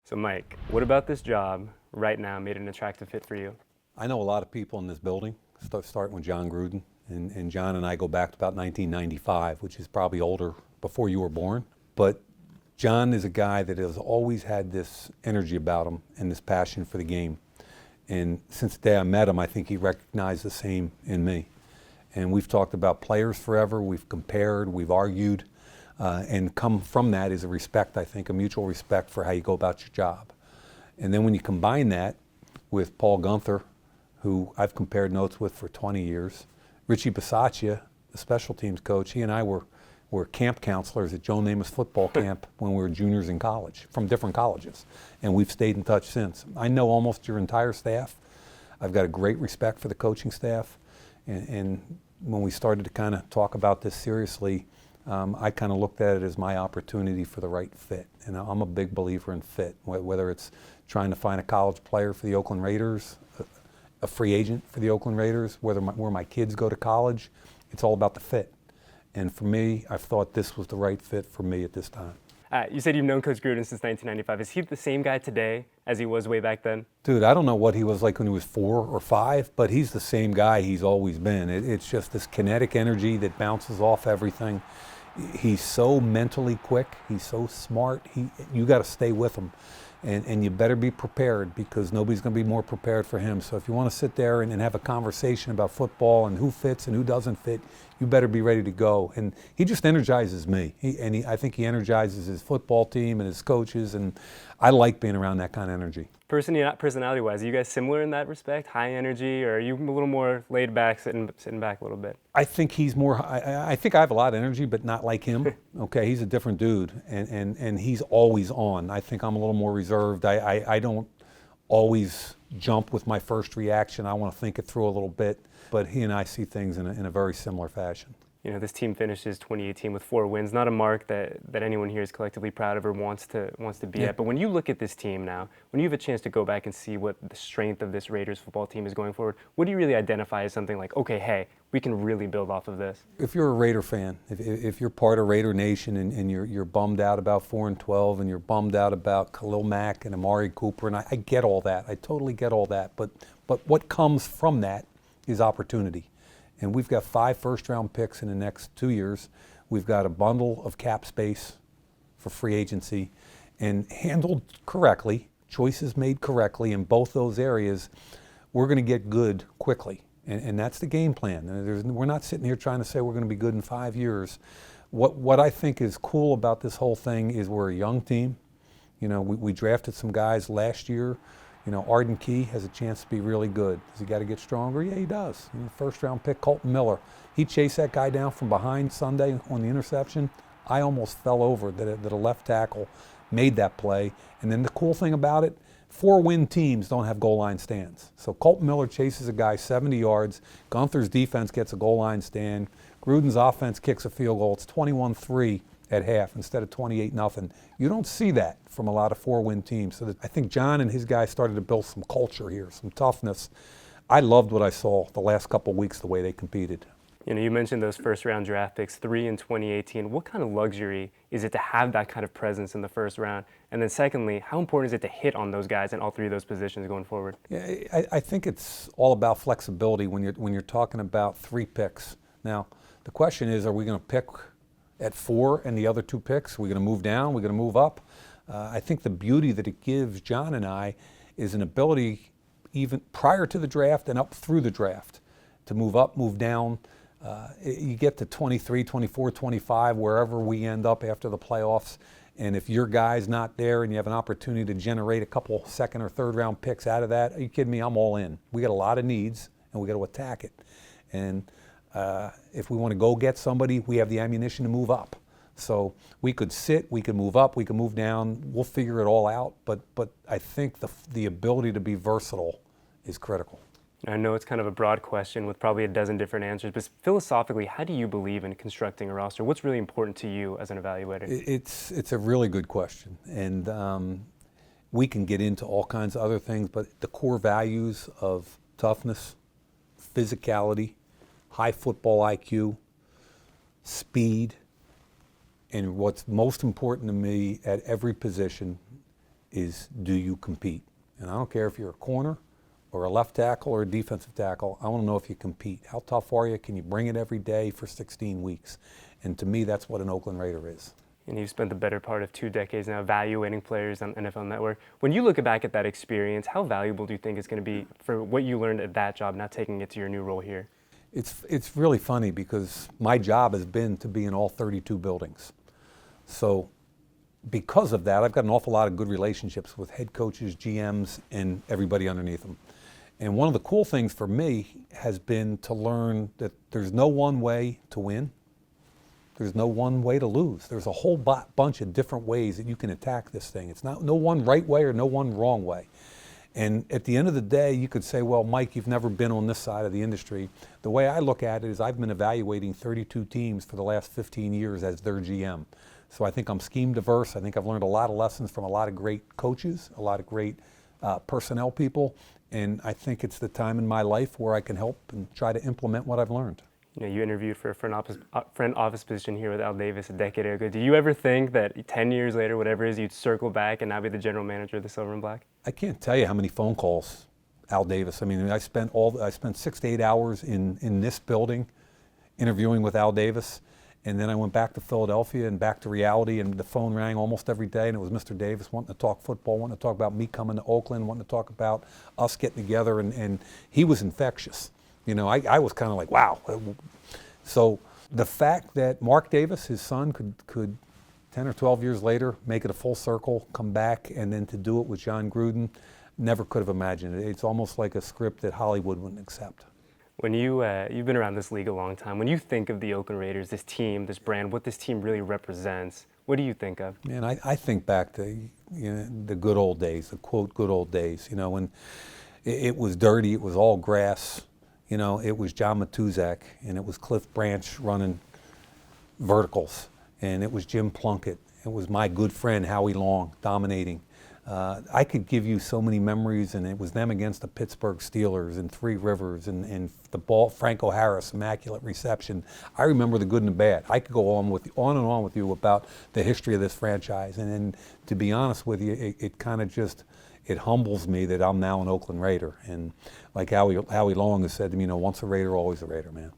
So Mike, what about this job right now made it an attractive fit for you? I know a lot of people in this building, starting with Jon Gruden, and Jon and I go back to about 1995, which is probably older, before you were born. But Jon is a guy that has always had this energy about him and this passion for the game. And since the day I met him, I think he recognized the same in me. And we've talked about players forever, we've compared, we've argued, and come from that is a respect, I think, a mutual respect for how you go about your job. And then when you combine that with Paul Gunther, who I've compared notes with for 20 years, Richie Bisaccia, the special teams coach, he and I were camp counselors at Joe Namath's football camp when we were juniors in college, from different colleges. And we've stayed in touch since. I know almost your entire staff. I've got a great respect for the coaching staff. And when we started to kind of talk about this seriously, I kind of looked at it as my opportunity for the right fit. And I'm a big believer in fit, whether it's trying to find a college player for the Oakland Raiders, a free agent for the Oakland Raiders, where my kids go to college. It's all about the fit. And for me, I thought this was the right fit for me at this time. You said you've known Coach Gruden since 1995. Is he the same guy today as he was way back then? Dude, I don't know what he was like when he was 4 or 5, but he's the same guy he's always been. It's just this kinetic energy that bounces off everything. He's so mentally quick. He's so smart. You got to stay with him. And you better be prepared, because nobody's going to be more prepared for him. So if you want to sit there and have a conversation about football and who fits and who doesn't fit, you better be ready to go. And he just energizes me. I think he energizes his football team and his coaches, and I like being around that kind of energy. Personality-wise, are you guys similar in that respect? High energy, or are you a little more laid back, sitting back a little bit? I think he's more. I think I have a lot of energy, but not like him. Okay, he's a different dude, and he's always on. I think I'm a little more reserved. I don't always jump with my first reaction. I want to think it through a little bit. But he and I see things in a very similar fashion. You know, this team finishes 2018 with 4 wins, not a mark that anyone here is collectively proud of or wants to be at. But when you look at this team now, when you have a chance to go back and see what the strength of this Raiders football team is going forward, what do you really identify as something like, okay, hey, we can really build off of this? If you're a Raider fan, if you're part of Raider Nation and you're bummed out about 4-12 and you're bummed out about Khalil Mack and Amari Cooper, and I get all that. I totally get all that. But what comes from that is opportunity. And we've got 5 first-round picks in the next 2 years. We've got a bundle of cap space for free agency. And handled correctly, choices made correctly in both those areas, we're going to get good quickly. And that's the game plan. We're not sitting here trying to say we're going to be good in 5 years. What I think is cool about this whole thing is we're a young team. You know, we drafted some guys last year. You know, Arden Key has a chance to be really good. Does he got to get stronger? Yeah, he does. You know, first-round pick, Colton Miller. He chased that guy down from behind Sunday on the interception. I almost fell over that a left tackle made that play. And then the cool thing about it, 4-win teams don't have goal line stands. So Colton Miller chases a guy 70 yards. Gunther's defense gets a goal line stand. Gruden's offense kicks a field goal. It's 21-3. At half instead of 28-0. You don't see that from a lot of 4-win teams. So I think Jon and his guys started to build some culture here, some toughness. I loved what I saw the last couple of weeks, the way they competed. You know, you mentioned those first-round draft picks, 3 in 2018. What kind of luxury is it to have that kind of presence in the first round? And then secondly, how important is it to hit on those guys in all 3 of those positions going forward? Yeah, I think it's all about flexibility when you're talking about 3 picks. Now, the question is, are we going to pick at 4 and the other 2 picks? We're going to move down, we're going to move up. I think the beauty that it gives Jon and I is an ability, even prior to the draft and up through the draft, to move up, move down. You get to 23, 24, 25, wherever we end up after the playoffs. And if your guy's not there and you have an opportunity to generate a couple 2nd or 3rd round picks out of that, are you kidding me? I'm all in. We got a lot of needs and we got to attack it. And if we want to go get somebody, we have the ammunition to move up. So we could sit, we could move up, we could move down. We'll figure it all out. But I think the ability to be versatile is critical. I know it's kind of a broad question with probably a dozen different answers, but philosophically, how do you believe in constructing a roster? What's really important to you as an evaluator? It's a really good question. And we can get into all kinds of other things, but the core values of toughness, physicality, high football IQ, speed, and what's most important to me at every position is do you compete? And I don't care if you're a corner or a left tackle or a defensive tackle. I want to know if you compete. How tough are you? Can you bring it every day for 16 weeks? And to me, that's what an Oakland Raider is. And you've spent the better part of 2 decades now evaluating players on NFL Network. When you look back at that experience, how valuable do you think it's going to be for what you learned at that job, now taking it to your new role here? It's really funny because my job has been to be in all 32 buildings. So because of that, I've got an awful lot of good relationships with head coaches, GMs, and everybody underneath them. And one of the cool things for me has been to learn that there's no one way to win. There's no one way to lose. There's a whole bunch of different ways that you can attack this thing. It's not no one right way or no one wrong way. And at the end of the day, you could say, well, Mike, you've never been on this side of the industry. The way I look at it is I've been evaluating 32 teams for the last 15 years as their GM. So I think I'm scheme diverse. I think I've learned a lot of lessons from a lot of great coaches, a lot of great personnel people. And I think it's the time in my life where I can help and try to implement what I've learned. You know, you interviewed for a front office position here with Al Davis a decade ago. Do you ever think that 10 years later, whatever it is, you'd circle back and now be the general manager of the Silver and Black? I can't tell you how many phone calls Al Davis. I mean, I spent 6 to 8 hours in this building interviewing with Al Davis, and then I went back to Philadelphia and back to reality, and the phone rang almost every day, and it was Mr. Davis wanting to talk football, wanting to talk about me coming to Oakland, wanting to talk about us getting together, and he was infectious. You know, I was kind of like, wow. So the fact that Mark Davis, his son, could 10 or 12 years later make it a full circle, come back, and then to do it with Jon Gruden, never could have imagined it. It's almost like a script that Hollywood wouldn't accept. When you've been around this league a long time, when you think of the Oakland Raiders, this team, this brand, what this team really represents, what do you think of? Man, I think back to the good old days, the quote good old days. You know, when it was dirty, it was all grass. You know, it was John Matuzak, and it was Cliff Branch running verticals, and it was Jim Plunkett. It was my good friend Howie Long dominating. I could give you so many memories, and it was them against the Pittsburgh Steelers and Three Rivers and the ball, Franco Harris, immaculate reception. I remember the good and the bad. I could go on and on with you about the history of this franchise, and to be honest with you, it kind of just, it humbles me that I'm now an Oakland Raider. And like Howie Long has said to me, you know, once a Raider, always a Raider, man.